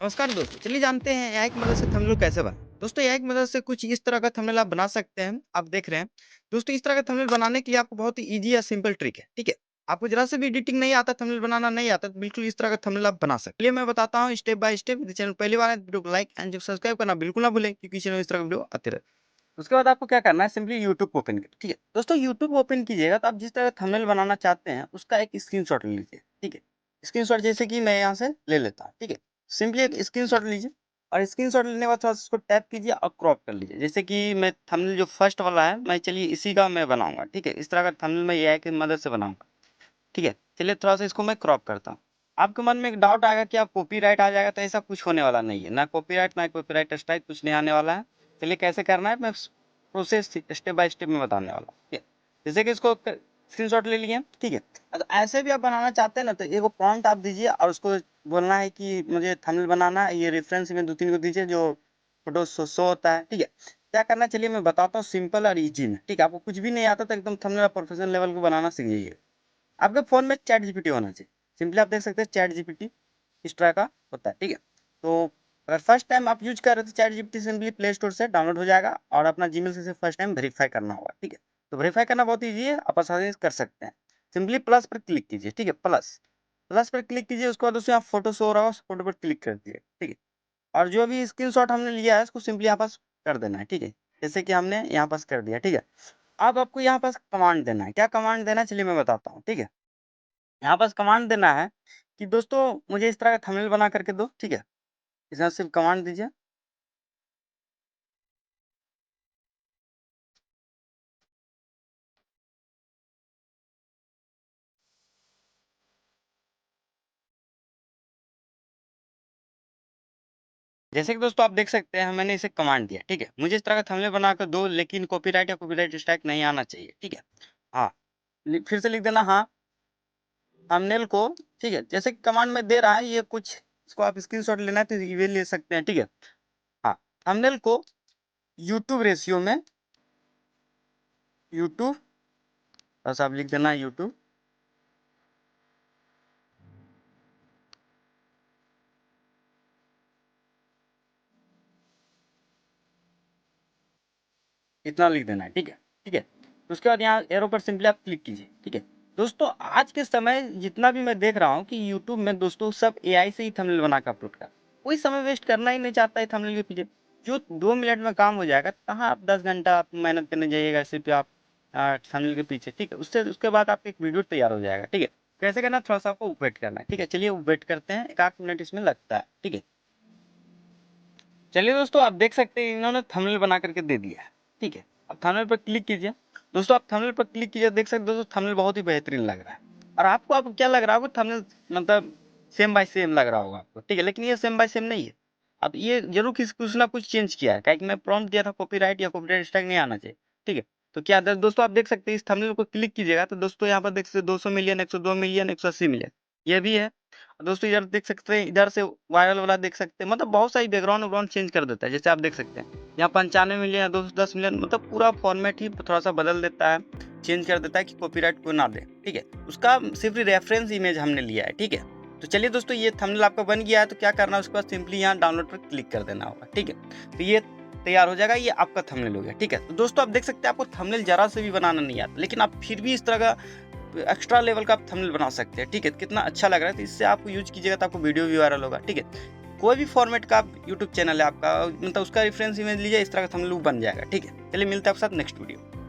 नमस्कार दोस्तों, चलिए जानते हैं एआई की मदद से थंबनेल कैसे बनाएँ। दोस्तों एआई की मदद से कुछ इस तरह का थंबनेल आप बना सकते हैं, आप देख रहे हैं। दोस्तों इस तरह का थंबनेल बनाने के लिए आपको बहुत ही ईज़ी या सिंपल ट्रिक है, ठीक है? आपको ज़रा से भी एडिटिंग नहीं आता, थंबनेल बनाना नहीं आता, तो बिल्कुल इस तरह का थंबनेल आप बना सकते हैं। चलिए मैं बताता हूँ स्टेप बाय स्टेप। यदि चैनल पहली बार है तो वीडियो को लाइक एंड सब्सक्राइब करना बिल्कुल ना भूलें, क्योंकि चैनल में इस तरह का वीडियो आते रहते हैं। उसके बाद आपको क्या करना है, सिंपली यूट्यूब ओपन कीजिए, ठीक है? दोस्तों यूट्यूब ओपन कीजिएगा तो आप जिस तरह का थंबनेल बनाना चाहते हैं, उसका एक स्क्रीनशॉट ले लीजिए, ठीक है? स्क्रीनशॉट जैसे कि मैं यहाँ से ले लेता हूँ, ठीक है? सिंपली एक स्क्रीनशॉट लीजिए और स्क्रीनशॉट लेने के बाद थोड़ा-सा उसको टैप कीजिए और क्रॉप कर लीजिए। जैसे कि मैं थंबनेल जो फर्स्ट वाला है, मैं चलिए इसी का मैं बनाऊँगा, ठीक है? इस तरह का थंबनेल मैं एआई की मदद से बनाऊँगा, ठीक है? चलिए थोड़ा-सा इसको मैं क्रॉप करता हूँ। आपके मन में एक डाउट आएगा कि अब कॉपीराइट आ जाएगा, तो ऐसा कुछ होने वाला नहीं है। ना कॉपीराइट, ना कॉपीराइट स्ट्राइक, कुछ नहीं आने वाला है। चलिए कैसे करना है, मैं प्रोसेस स्टेप बाय स्टेप में बताने वाला हूँ, ठीक है? जैसे कि इसको स्क्रीनशॉट ले लिए, ठीक है? तो ऐसे भी आप बनाना चाहते हैं ना, तो एगो प्रॉम्प्ट आप दीजिए और उसको बोलना है कि मुझे थंबनेल बनाना है, ये रेफरेंस में 2-3 को दीजिए जो फ़ोटो शो होता है, ठीक है? क्या करना है चलिए मैं बताता हूँ सिंपल और ईज़ी में, ठीक है? आपको कुछ भी नहीं आता तो एकदम थंबनेल आप प्रोफेशनल लेवल को बनाना सीख जाइए। आपके फ़ोन में चैट जीपीटी होना चाहिए। सिंपली आप देख सकते हैं चैट जीपीटी इस तरह का होता है, ठीक है? तो अगर फर्स्ट टाइम आप यूज़ कर रहे हो तो chat GPT simply play store से डाउनलोड हो जाएगा और अपना जीमेल से फर्स्ट टाइम वेरीफ़ाई करना होगा, ठीक है? तो वेरीफ़ाई करना बहुत ईज़ी है, आप आसानी से कर सकते हैं। सिंपली प्लस पर क्लिक कीजिए, ठीक है? प्लस, प्लस पर क्लिक कीजिए, उसके बाद उसमें आप फ़ोटो शो हो रहा होगा, उस फ़ोटो पर क्लिक कर दीजिए, ठीक है? और जो भी स्क्रीनशॉट हमने लिया है उसको सिंपली यहाँ पास कर देना है, ठीक है? जैसे कि हमने यहाँ पास कर दिया, ठीक है? अब आपको यहाँ पास कमांड देना है। क्या कमांड देना है चलिए मैं बताता हूँ, ठीक है? यहाँ पास कमांड देना है कि दोस्तों मुझे इस तरह का थंबनेल बना करके दो, ठीक है? इसमें सिर्फ कमांड दीजिए। जैसे कि दोस्तों आप देख सकते हैं मैंने इसे कमांड दिया, ठीक है? मुझे इस तरह का थंबनेल बनाकर दो, लेकिन कॉपीराइट या कॉपीराइट स्ट्राइक नहीं आना चाहिए, ठीक है? हाँ, फिर से लिख देना हाँ, थंबनेल को, ठीक है? जैसे कि कमांड में दे रहा है ये कुछ, इसको आप स्क्रीनशॉट लेना है तो ये ले सकते हैं, ठीक है? हाँ, थंबनेल को यूट्यूब रेशियो में, यूट्यूब, बस आप लिख देना यूट्यूब, इतना लिख देना है, ठीक है? ठीक है? तो उसके बाद यहाँ एरो पर सिंपली आप क्लिक कीजिए, ठीक है? दोस्तों आज के समय जितना भी मैं देख रहा हूँ कि यूट्यूब में दोस्तों सब एआई से ही थंबनेल बना के अपलोड कर, कोई समय वेस्ट करना ही नहीं चाहता है थंबनेल के पीछे। जो 2 मिनट में काम हो जाएगा, कहाँ आप 10 घंटा आप मेहनत करने जाइएगा सिर्फ आप थंबनेल के पीछे, ठीक है? उससे उसके बाद आपका एक वीडियो तैयार हो जाएगा, ठीक है? कैसे करना है थोड़ा-सा आपको वेट करना है, ठीक है? चलिए वेट करते हैं, 1 आध मिनट इसमें लगता है, ठीक है? चलिए दोस्तों आप देख सकते हैं इन्होंने थंबनेल बना करके दे दिया है, ठीक है? अब थंबनेल पर क्लिक कीजिए। दोस्तों आप थंबनेल पर क्लिक कीजिए, देख सकते हो दोस्तों थंबनेल बहुत ही बेहतरीन लग रहा है। और आपको अब क्या लग रहा होगा, थंबनेल मतलब सेम बाय सेम लग रहा होगा आपको, ठीक है? लेकिन ये सेम बाय सेम नहीं है। अब ये ज़रूर किसी कुछ ना कुछ चेंज किया है, काहे कि मैं प्रॉम्प्ट दिया था कॉपीराइट या कॉपीराइट स्ट्राइक नहीं आना चाहिए, ठीक है? तो क्या दोस्तों आप देख सकते हैं इस थंबनेल को क्लिक कीजिएगा तो दोस्तों यहाँ पर देख सकते हैं 200 मिलियन, 102 मिलियन, 180 मिलियन, ये भी है। दोस्तों इधर देख सकते हैं, इधर से वायरल वाला देख सकते हैं, मतलब बहुत सारी बैकग्राउंड वैकग्राउंड चेंज कर देता है, जैसे आप देख सकते हैं यहाँ 95 मिलियन या 210 मिलियन, मतलब पूरा फॉर्मेट ही थोड़ा सा बदल देता है, चेंज कर देता है कि कॉपीराइट को ना दे, ठीक है? उसका सिर्फ रेफरेंस इमेज हमने लिया है, ठीक है? तो चलिए दोस्तों ये थंबनेल आपका बन गया है, तो क्या करना है उसके बाद सिंपली यहाँ डाउनलोड पर क्लिक कर देना होगा, ठीक है? तो ये तैयार हो जाएगा, ये आपका थंबनेल हो गया, ठीक है? तो दोस्तों आप देख सकते हैं आपको थंबनेल जरा से भी बनाना नहीं आता, लेकिन आप फिर भी इस तरह का एक्स्ट्रा लेवल का आप थंबनेल बना सकते हैं, ठीक है? कितना अच्छा लग रहा है, तो इससे आपको यूज़ कीजिएगा तो आपको वीडियो भी वायरल होगा, ठीक है? कोई भी फॉर्मेट का आप यूट्यूब चैनल है आपका, मतलब उसका रेफरेंस इमेज लीजिए, इस तरह का थंबनेल बन जाएगा, ठीक है? चलिए मिलते हैं आपके साथ नेक्स्ट वीडियो।